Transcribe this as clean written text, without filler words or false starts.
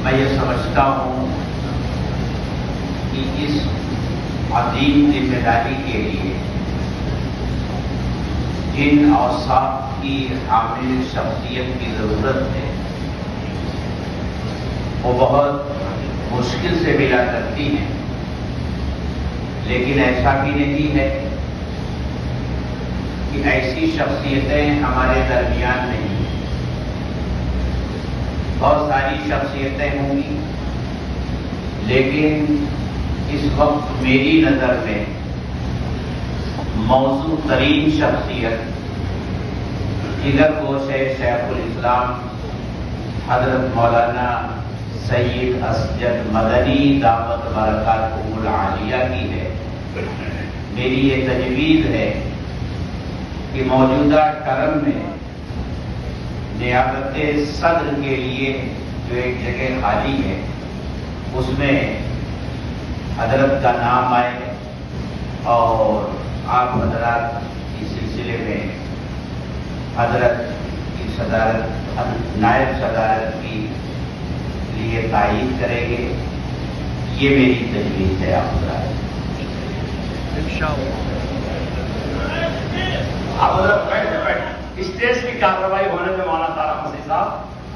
میں یہ سمجھتا ہوں کہ اس عظیم ذمہ داری کے لیے جن اوصاف کی حامل شخصیت کی ضرورت ہے وہ بہت مشکل سے ملا کرتی ہیں، لیکن ایسا بھی نہیں ہے کہ ایسی شخصیتیں ہمارے درمیان نہیں ہیں۔ بہت ساری شخصیتیں ہوں گی، لیکن اس وقت میری نظر میں موزوں ترین شخصیت جگر گوش ہے شیخ الاسلام حضرت مولانا سید اسجد مدنی دعوت برکاتہ العالیہ کی ہے۔ میری یہ تجویز ہے کہ موجودہ ٹرم میں نیابت صدر کے لیے جو ایک جگہ خالی ہے اس میں حضرت کا نام آئے اور آپ حضرات اس سلسلے میں حضرت کی صدارت نائب صدارت کی لیے تائید کریں گے۔ یہ میری تجویز ہے آپ حضرات۔ آپ حضرت بیٹھ اسٹیج کی کارروائی ہونے میں مولانا طارق مسیح صاحب